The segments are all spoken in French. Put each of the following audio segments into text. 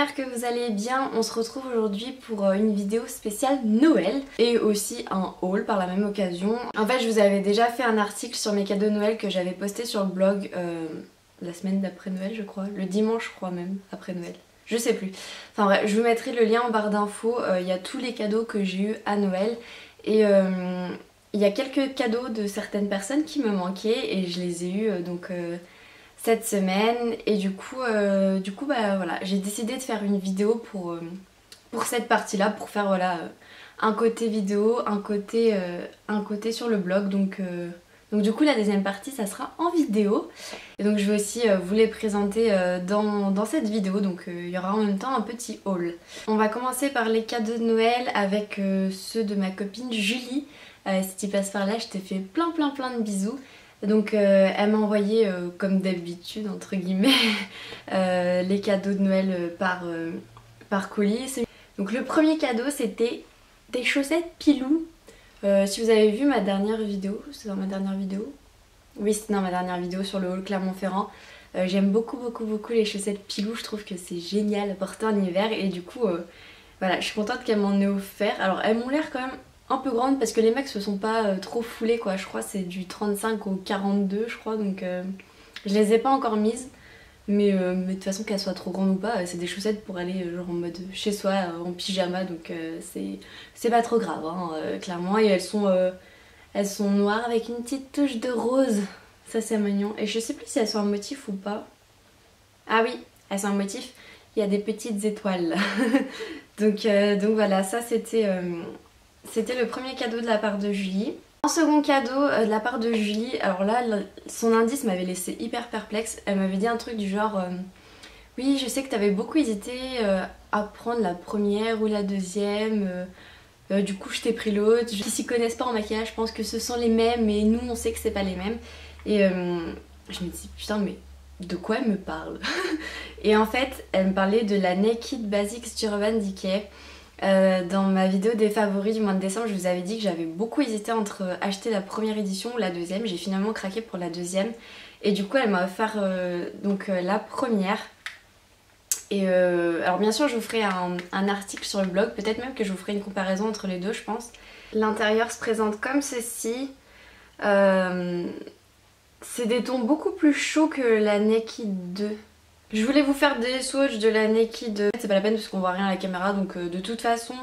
j'espère que vous allez bien. On se retrouve aujourd'hui pour une vidéo spéciale Noël et aussi un haul par la même occasion. En fait je vous avais déjà fait un article sur mes cadeaux de Noël que j'avais posté sur le blog la semaine d'après Noël je crois, le dimanche je crois même après Noël. Je sais plus. Enfin bref, je vous mettrai le lien en barre d'infos, il y a tous les cadeaux que j'ai eu à Noël et il y a quelques cadeaux de certaines personnes qui me manquaient et je les ai eu cette semaine et du coup bah voilà, j'ai décidé de faire une vidéo pour cette partie là, pour faire voilà un côté vidéo, un côté sur le blog donc du coup la deuxième partie ça sera en vidéo et donc je vais aussi vous les présenter dans cette vidéo donc il y aura en même temps un petit haul. On va commencer par les cadeaux de Noël avec ceux de ma copine Julie. Si tu passes par là je te fais plein de bisous. Donc elle m'a envoyé comme d'habitude entre guillemets les cadeaux de Noël par colis. Donc le premier cadeau c'était des chaussettes Pilou. Si vous avez vu ma dernière vidéo, c'est dans ma dernière vidéo? Oui c'était dans ma dernière vidéo sur le haul Clermont-Ferrand. J'aime beaucoup les chaussettes Pilou, je trouve que c'est génial à porter en hiver et du coup voilà, je suis contente qu'elle m'en ait offert. Alors elles m'ont l'air quand même un peu grande parce que les mecs se sont pas trop foulés quoi, je crois c'est du 35 au 42 je crois donc je les ai pas encore mises mais de toute façon qu'elles soient trop grandes ou pas c'est des chaussettes pour aller genre en mode chez soi en pyjama donc c'est pas trop grave hein, clairement et elles sont noires avec une petite touche de rose, ça c'est mignon et je sais plus si elles sont en motif ou pas. Ah oui elles sont en motif, il y a des petites étoiles donc voilà ça c'était le premier cadeau de la part de Julie. En second cadeau de la part de Julie, alors là son indice m'avait laissé hyper perplexe. Elle m'avait dit un truc du genre oui je sais que t'avais beaucoup hésité à prendre la première ou la deuxième, du coup je t'ai pris l'autre. Qui s'y connaissent pas en maquillage je pense que ce sont les mêmes mais nous on sait que c'est pas les mêmes. Et je me dis putain mais de quoi elle me parle? Et en fait elle me parlait de la Naked Basics d'Urban Decay. Dans ma vidéo des favoris du mois de décembre je vous avais dit que j'avais beaucoup hésité entre acheter la première édition ou la deuxième. J'ai finalement craqué pour la deuxième et du coup elle m'a offert la première et alors bien sûr je vous ferai un article sur le blog, peut-être même que je vous ferai une comparaison entre les deux je pense. L'intérieur se présente comme ceci, c'est des tons beaucoup plus chauds que la Naked 2. Je voulais vous faire des swatchs de la Naked, c'est pas la peine parce qu'on voit rien à la caméra donc de toute façon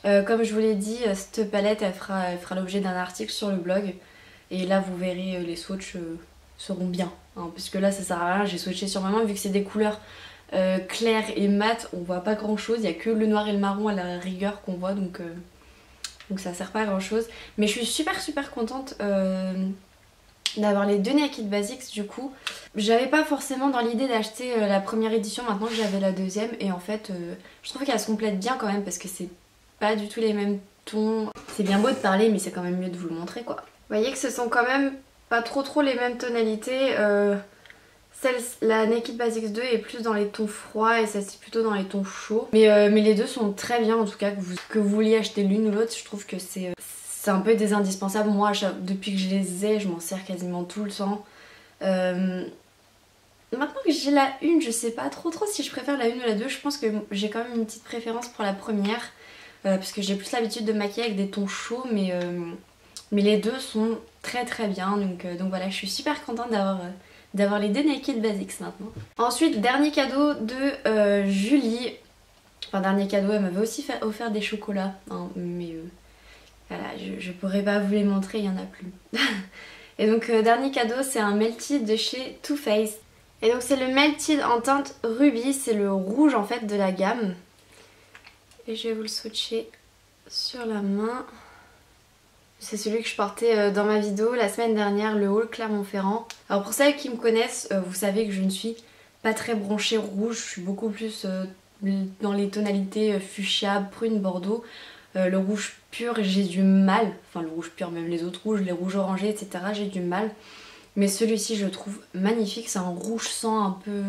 comme je vous l'ai dit cette palette elle fera l'objet d'un article sur le blog et là vous verrez les swatchs seront bien hein, parce que là ça sert à rien, j'ai swatché sur ma main vu que c'est des couleurs claires et mat, on voit pas grand chose, il y a que le noir et le marron à la rigueur qu'on voit donc ça sert pas à grand chose mais je suis super contente d'avoir les deux Naked Basics du coup. J'avais pas forcément dans l'idée d'acheter la première édition maintenant que j'avais la deuxième et en fait je trouve qu'elles se complètent bien quand même parce que c'est pas du tout les mêmes tons. C'est bien beau de parler mais c'est quand même mieux de vous le montrer quoi. Vous voyez que ce sont quand même pas trop les mêmes tonalités. La Naked Basics 2 est plus dans les tons froids et celle-ci plutôt dans les tons chauds. Mais les deux sont très bien en tout cas, que vous vouliez acheter l'une ou l'autre, je trouve que c'est un peu des indispensables. Moi depuis que je les ai je m'en sers quasiment tout le temps. Maintenant que j'ai la une je sais pas trop si je préfère la une ou la 2. Je pense que j'ai quand même une petite préférence pour la première parce que j'ai plus l'habitude de maquiller avec des tons chauds mais les deux sont très bien donc voilà je suis super contente d'avoir les deux Naked Basics maintenant. Ensuite dernier cadeau de Julie, enfin dernier cadeau, elle m'avait aussi offert des chocolats hein, mais voilà, je pourrais pas vous les montrer, il y en a plus. Et donc dernier cadeau c'est un Melted de chez Too Faced. Et donc c'est le Melted en teinte rubis, c'est le rouge en fait de la gamme. Et je vais vous le swatcher sur la main. C'est celui que je portais dans ma vidéo la semaine dernière, le haul Clermont-Ferrand. Alors pour celles qui me connaissent, vous savez que je ne suis pas très branchée rouge, je suis beaucoup plus dans les tonalités fuchsia, prune, bordeaux. Le rouge pur j'ai du mal, enfin le rouge pur, même les autres rouges, les rouges orangés etc, j'ai du mal. Mais celui-ci je le trouve magnifique, c'est un rouge sang un peu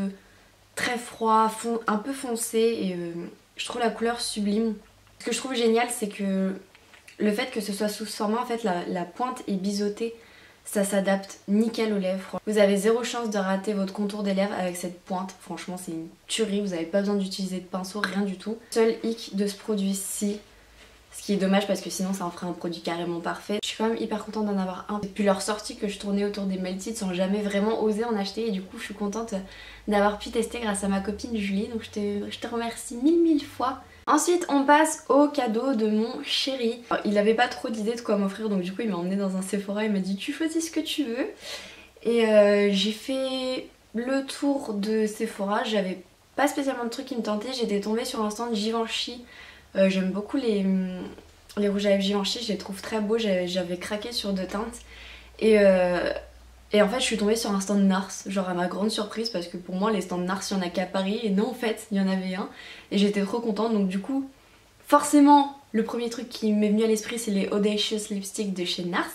très froid, un peu foncé et je trouve la couleur sublime. Ce que je trouve génial c'est que le fait que ce soit sous ce format, en fait la pointe est biseautée Ça s'adapte nickel aux lèvres. Vous avez zéro chance de rater votre contour des lèvres avec cette pointe. Franchement, c'est une tuerie. Vous n'avez pas besoin d'utiliser de pinceau, rien du tout. Seul hic de ce produit-ci, ce qui est dommage parce que sinon ça en ferait un produit carrément parfait. Je suis quand même hyper contente d'en avoir un. Depuis leur sortie que je tournais autour des Melted sans jamais vraiment oser en acheter. Et du coup, je suis contente d'avoir pu tester grâce à ma copine Julie. Donc je te remercie mille fois. Ensuite on passe au cadeau de mon chéri. Alors, il avait pas trop d'idées de quoi m'offrir, donc du coup il m'a emmené dans un Sephora, il m'a dit tu choisis ce que tu veux. Et j'ai fait le tour de Sephora, j'avais pas spécialement de trucs qui me tentaient, j'étais tombée sur un stand Givenchy. J'aime beaucoup les rouges à lèvres Givenchy, je les trouve très beaux, j'avais craqué sur deux teintes. Et en fait je suis tombée sur un stand Nars, genre à ma grande surprise parce que pour moi les stands Nars il y en a qu'à Paris et non en fait il y en avait un et j'étais trop contente. Donc du coup forcément le premier truc qui m'est venu à l'esprit c'est les Audacious Lipstick de chez Nars.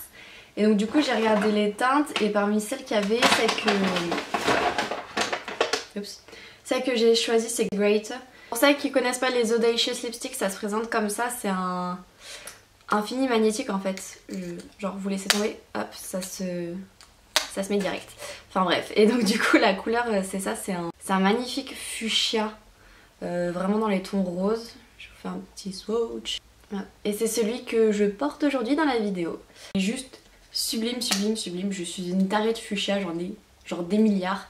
Et donc du coup j'ai regardé les teintes et parmi celles qu'il y avait celle que j'ai choisie c'est Great. Pour celles qui connaissent pas les Audacious Lipstick, ça se présente comme ça, c'est un fini magnétique en fait. Genre vous laissez tomber, hop ça se met direct. Enfin bref, et donc du coup la couleur c'est ça, c'est un magnifique fuchsia, vraiment dans les tons roses. Je vous fais un petit swatch. Voilà. Et c'est celui que je porte aujourd'hui dans la vidéo. Juste sublime, sublime, sublime. Je suis une tarée de fuchsia, j'en ai genre des milliards.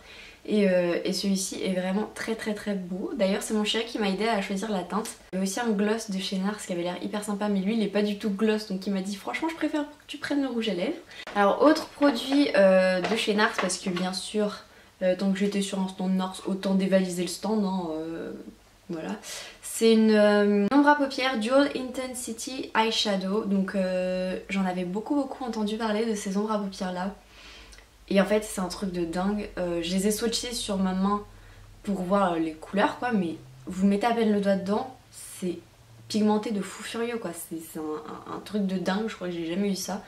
Et celui-ci est vraiment très beau. D'ailleurs c'est mon chéri qui m'a aidé à choisir la teinte. Il y avait aussi un gloss de chez Nars qui avait l'air hyper sympa, mais lui il est pas du tout gloss, donc il m'a dit franchement je préfère que tu prennes le rouge à lèvres. Alors autre produit de chez Nars, parce que bien sûr tant que j'étais sur un stand Nars autant dévaliser le stand hein, voilà. C'est une ombre à paupières Dual Intensity Eyeshadow. Donc j'en avais beaucoup entendu parler de ces ombres à paupières là. Et en fait c'est un truc de dingue, je les ai swatchés sur ma main pour voir les couleurs quoi, mais vous mettez à peine le doigt dedans, c'est pigmenté de fou furieux quoi, c'est un truc de dingue, je crois que j'ai jamais eu ça.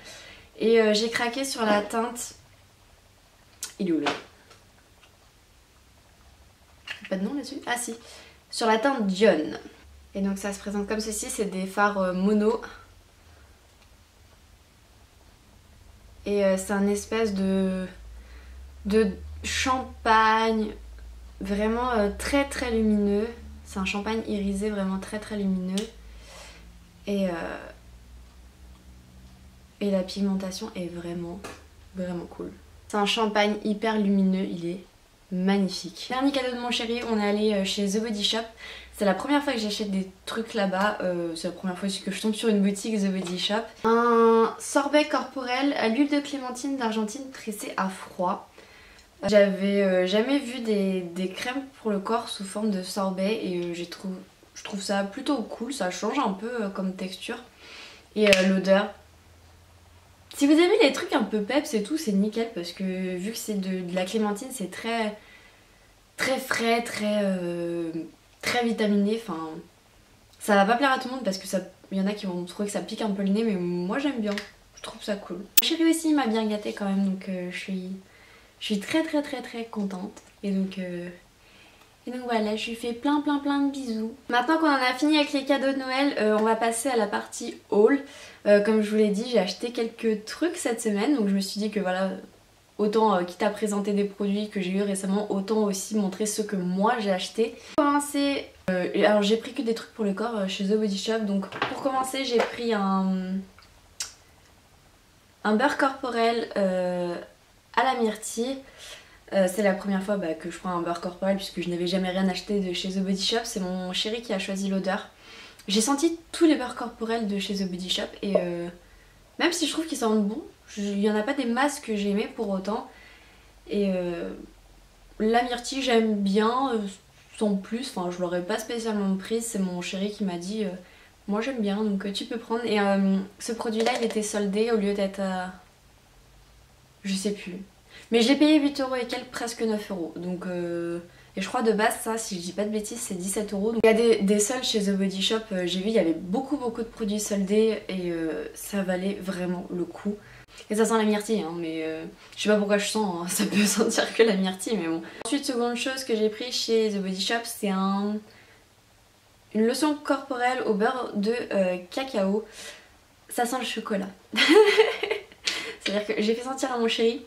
Et j'ai craqué sur la teinte, il est où là? Pas de nom là-dessus? Ah si, sur la teinte Dion. Et donc ça se présente comme ceci, c'est des fards mono. Et c'est un espèce de champagne vraiment très lumineux. C'est un champagne irisé vraiment très lumineux. Et la pigmentation est vraiment cool. C'est un champagne hyper lumineux, il est magnifique. Dernier cadeau de mon chéri, on est allé chez The Body Shop. C'est la première fois que j'achète des trucs là-bas, c'est la première fois aussi que je tombe sur une boutique The Body Shop. Un sorbet corporel à l'huile de clémentine d'Argentine pressée à froid. J'avais jamais vu des crèmes pour le corps sous forme de sorbet et je trouve ça plutôt cool, ça change un peu comme texture. Et l'odeur. Si vous aimez les trucs un peu peps et tout, c'est nickel parce que vu que c'est de la clémentine, c'est très frais, très vitaminé. Enfin, ça va pas plaire à tout le monde parce que y en a qui vont trouver que ça pique un peu le nez, mais moi j'aime bien. Je trouve ça cool. Mon chéri aussi m'a bien gâtée quand même, donc je suis très contente. Et donc voilà, je lui fais plein de bisous. Maintenant qu'on en a fini avec les cadeaux de Noël, on va passer à la partie haul. Comme je vous l'ai dit, j'ai acheté quelques trucs cette semaine, donc je me suis dit que voilà, autant quitte à présenter des produits que j'ai eu récemment, autant aussi montrer ceux que moi j'ai acheté. Pour commencer, alors j'ai pris que des trucs pour le corps chez The Body Shop, donc pour commencer j'ai pris un beurre corporel à la myrtille. C'est la première fois que je prends un beurre corporel puisque je n'avais jamais rien acheté de chez The Body Shop. C'est mon chéri qui a choisi l'odeur. J'ai senti tous les beurres corporels de chez The Body Shop et même si je trouve qu'ils sentent bon, il n'y en a pas des masses que j'ai aimé pour autant. Et la myrtille j'aime bien, sans plus, enfin je l'aurais pas spécialement prise. C'est mon chéri qui m'a dit moi j'aime bien donc tu peux prendre. Et ce produit là il était soldé au lieu d'être à... je sais plus. Mais je l'ai payé 8 € et quelques, presque 9 €. Donc et je crois de base ça, si je dis pas de bêtises, c'est 17 €. Donc il y a des soldes chez The Body Shop, j'ai vu il y avait beaucoup de produits soldés et ça valait vraiment le coup. Et ça sent la myrtille hein, mais je sais pas pourquoi je sens, hein, ça peut sentir que la myrtille mais bon. Ensuite seconde chose que j'ai pris chez The Body Shop, c'est une lotion corporelle au beurre de cacao. Ça sent le chocolat. C'est-à-dire que j'ai fait sentir à mon chéri.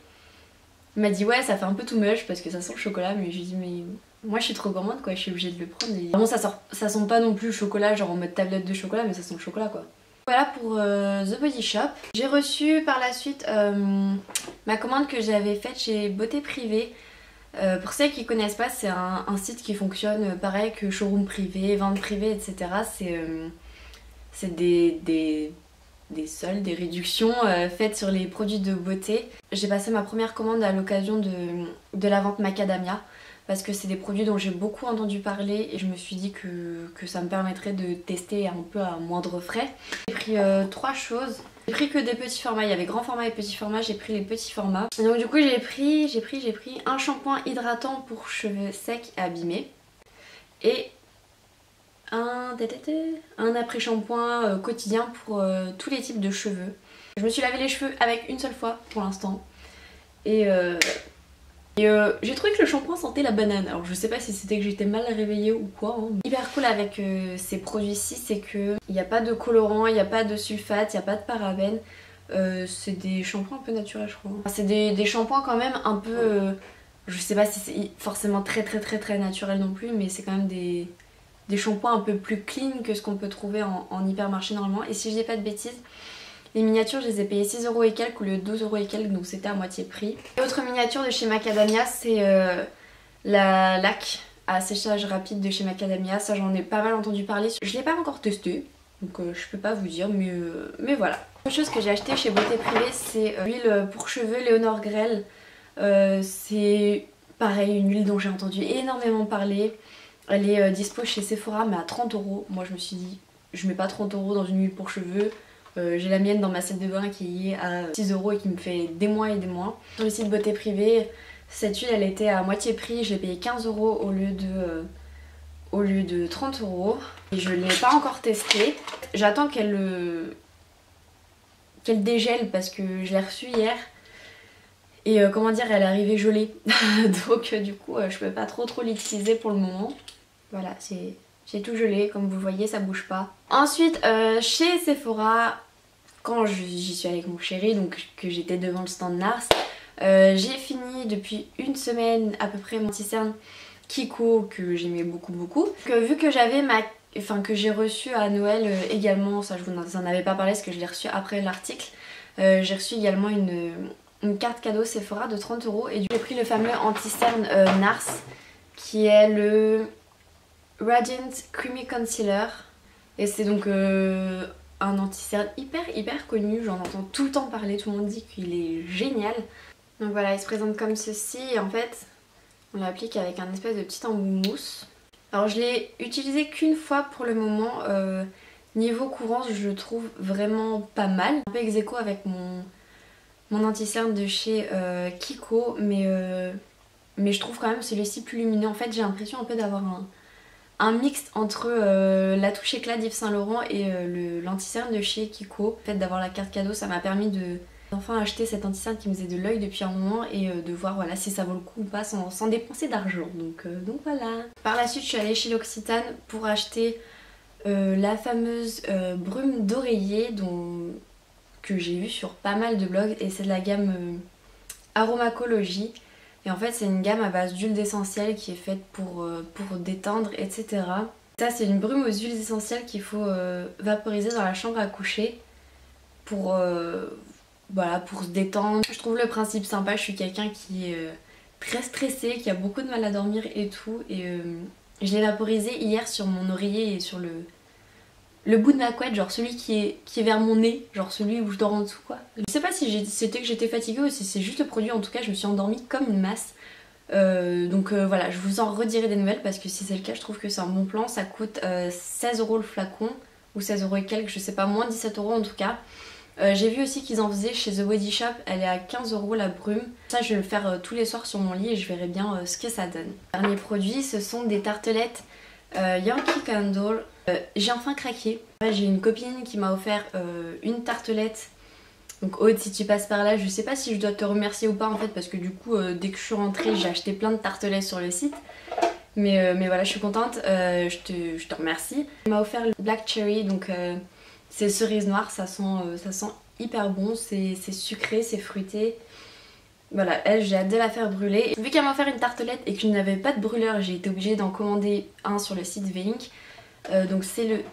Il m'a dit ouais ça fait un peu too much parce que ça sent le chocolat, mais je lui ai dit mais moi je suis trop gourmande quoi, je suis obligée de le prendre. Et... Bon ça sent pas non plus le chocolat genre en mode tablette de chocolat, mais ça sent le chocolat quoi. Voilà pour The Body Shop. J'ai reçu par la suite ma commande que j'avais faite chez Beauté Privée. Pour celles qui connaissent pas, c'est un site qui fonctionne pareil que showroom privé, vente privée, etc. C'est des soldes, des réductions faites sur les produits de beauté. J'ai passé ma première commande à l'occasion de la vente Macadamia parce que c'est des produits dont j'ai beaucoup entendu parler et je me suis dit que ça me permettrait de tester un peu à moindre frais. J'ai pris 3 choses. J'ai pris que des petits formats, il y avait grand format et petit format, j'ai pris les petits formats. Et donc du coup j'ai pris un shampoing hydratant pour cheveux secs et abîmés et un après-shampoing quotidien pour tous les types de cheveux. Je me suis lavé les cheveux avec une seule fois pour l'instant et j'ai trouvé que le shampoing sentait la banane. Alors je sais pas si c'était que j'étais mal réveillée ou quoi hein. Hyper cool avec ces produits-ci, c'est que il n'y a pas de colorant, il n'y a pas de sulfate, il n'y a pas de parabènes. C'est des shampoings un peu naturels je crois. C'est des shampoings quand même un peu... je sais pas si c'est forcément très naturel non plus, mais c'est quand même des shampoings un peu plus clean que ce qu'on peut trouver en hypermarché normalement. Et si je dis pas de bêtises, les miniatures je les ai payées 6 € et quelques au lieu de 12 € et quelques, donc c'était à moitié prix. Et autre miniature de chez Macadamia, c'est la laque à séchage rapide de chez Macadamia. Ça j'en ai pas mal entendu parler, je l'ai pas encore testé, donc je peux pas vous dire, mais voilà. Autre chose que j'ai acheté chez Beauté Privée, c'est l'huile pour cheveux Léonore Grell. C'est pareil, une huile dont j'ai entendu énormément parler. Elle est dispo chez Sephora mais à 30 €. Moi je me suis dit, je mets pas 30 € dans une huile pour cheveux. J'ai la mienne dans ma salle de bain qui est à 6 € et qui me fait des mois et des mois. Sur le site Beauté Privée, cette huile elle était à moitié prix, je l'ai payé 15 € au lieu de 30 €. Et je ne l'ai pas encore testé. J'attends qu'elle dégèle parce que je l'ai reçue hier. Et comment dire, elle est arrivée gelée. Donc du coup je peux pas trop l'utiliser pour le moment. Voilà, j'ai tout gelé, comme vous voyez ça bouge pas. Ensuite chez Sephora, quand j'y suis allée avec mon chéri, donc que j'étais devant le stand Nars, j'ai fini depuis une semaine à peu près mon anti-cerne Kiko que j'aimais beaucoup. Vu que j'avais que j'ai reçu à Noël également, ça je vous en avais pas parlé parce que je l'ai reçu après l'article, j'ai reçu également une carte cadeau Sephora de 30 € et j'ai pris le fameux anti-cerne Nars qui est le Radiant Creamy Concealer et c'est donc un anti-cerne hyper connu, j'en entends tout le temps parler, tout le monde dit qu'il est génial. Donc voilà, il se présente comme ceci et en fait on l'applique avec un espèce de petit embout mousse. Alors je l'ai utilisé qu'une fois pour le moment, niveau courance je le trouve vraiment pas mal. Un peu ex-aequo avec mon anti-cerne de chez Kiko, mais je trouve quand même celui-ci plus lumineux. En fait j'ai l'impression un peu d'avoir un mix entre la touche éclat d'Yves Saint Laurent et l'anti-cerne de chez Kiko. Le fait d'avoir la carte cadeau ça m'a permis d'enfin acheter cet anti-cerne qui me faisait de l'œil depuis un moment et de voir voilà, si ça vaut le coup ou pas sans dépenser d'argent. Donc voilà. Par la suite je suis allée chez l'Occitane pour acheter la fameuse brume d'oreiller que j'ai vue sur pas mal de blogs et c'est de la gamme Aromacologie. Et en fait c'est une gamme à base d'huile d'essentiel qui est faite pour détendre, etc. Ça c'est une brume aux huiles essentielles qu'il faut vaporiser dans la chambre à coucher pour se détendre. Je trouve le principe sympa, je suis quelqu'un qui est très stressé, qui a beaucoup de mal à dormir et tout. Et je l'ai vaporisé hier sur mon oreiller et sur le bout de ma couette, genre celui qui est vers mon nez, genre celui où je dors en dessous quoi. Je sais pas si c'était que j'étais fatiguée ou si c'est juste le produit, en tout cas je me suis endormie comme une masse. Voilà, je vous en redirai des nouvelles parce que si c'est le cas je trouve que c'est un bon plan. Ça coûte 16 € le flacon ou 16 € et quelques, je sais pas, moins de 17 € en tout cas. J'ai vu aussi qu'ils en faisaient chez The Body Shop, elle est à 15 € la brume. Ça je vais le faire tous les soirs sur mon lit et je verrai bien ce que ça donne. Dernier produit, ce sont des tartelettes Yankee Candle. J'ai enfin craqué. J'ai une copine qui m'a offert une tartelette. Donc Aude, si tu passes par là, je sais pas si je dois te remercier ou pas en fait parce que du coup dès que je suis rentrée j'ai acheté plein de tartelettes sur le site. Mais voilà, je suis contente, je te remercie. Elle m'a offert le Black Cherry, donc c'est cerise noire, ça sent hyper bon, c'est sucré, c'est fruité. Voilà, elle, j'ai hâte de la faire brûler. Vu qu'elle m'a offert une tartelette et que je n'avais pas de brûleur, j'ai été obligée d'en commander un sur le site V-Ink. Donc c'est le...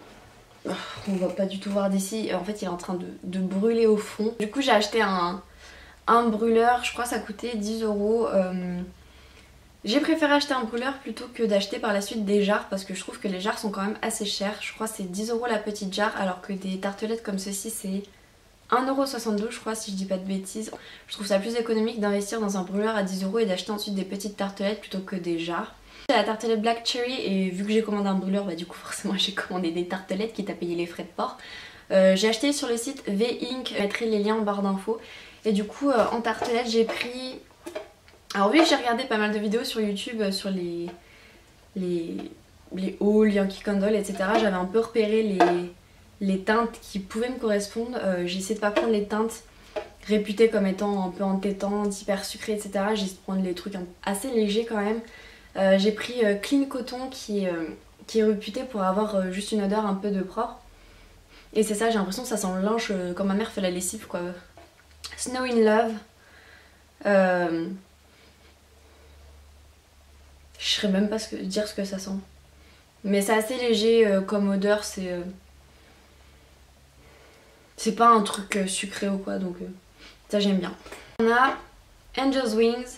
Oh, on va pas du tout voir d'ici, en fait il est en train de brûler au fond. Du coup j'ai acheté un brûleur, je crois que ça coûtait 10 €. J'ai préféré acheter un brûleur plutôt que d'acheter par la suite des jarres parce que je trouve que les jarres sont quand même assez chères. Je crois que c'est 10 € la petite jarre alors que des tartelettes comme ceci c'est 1,62 € je crois si je dis pas de bêtises. Je trouve ça plus économique d'investir dans un brûleur à 10 € et d'acheter ensuite des petites tartelettes plutôt que des jarres. J'ai la tartelette Black Cherry et vu que j'ai commandé un brûleur, bah du coup forcément j'ai commandé des tartelettes quitte à payer les frais de port. J'ai acheté sur le site V-Ink, je mettrai les liens en barre d'infos. Et du coup en tartelette j'ai pris... Alors oui j'ai regardé pas mal de vidéos sur YouTube sur les hauls, Yankee Candle, etc. J'avais un peu repéré les teintes qui pouvaient me correspondre. J'ai essayé de pas prendre les teintes réputées comme étant un peu entêtantes, hyper sucrées, etc. J'ai essayé de prendre les trucs assez légers quand même. J'ai pris Clean Coton qui est réputé pour avoir juste une odeur un peu de propre. Et c'est ça, j'ai l'impression que ça sent le linge quand ma mère fait la lessive quoi. Snow in Love. Je saurais même pas dire ce que ça sent. Mais c'est assez léger comme odeur, c'est pas un truc sucré ou quoi, donc ça j'aime bien. On a Angel's Wings.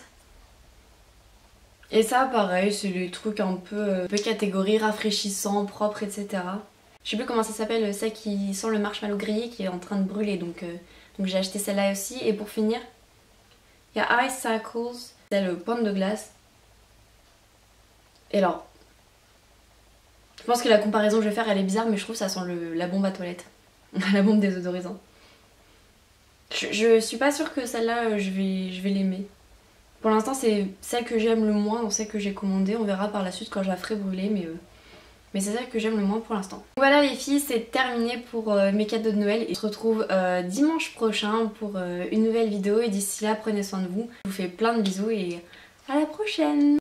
Et ça pareil, c'est les trucs un peu catégorie rafraîchissant, propre, etc. Je sais plus comment ça s'appelle, celle qui sent le marshmallow grillé qui est en train de brûler, donc j'ai acheté celle-là aussi. Et pour finir, il y a Ice Cycles, c'est le pointe de glace. Et alors, je pense que la comparaison que je vais faire elle est bizarre mais je trouve que ça sent la bombe à toilette. La bombe désodorisante. Je suis pas sûre que celle-là je vais l'aimer. Pour l'instant c'est celle que j'aime le moins dans celle que j'ai commandée. On verra par la suite quand je la ferai brûler mais c'est celle que j'aime le moins pour l'instant. Voilà les filles, c'est terminé pour mes cadeaux de Noël. On se retrouve dimanche prochain pour une nouvelle vidéo et d'ici là prenez soin de vous. Je vous fais plein de bisous et à la prochaine.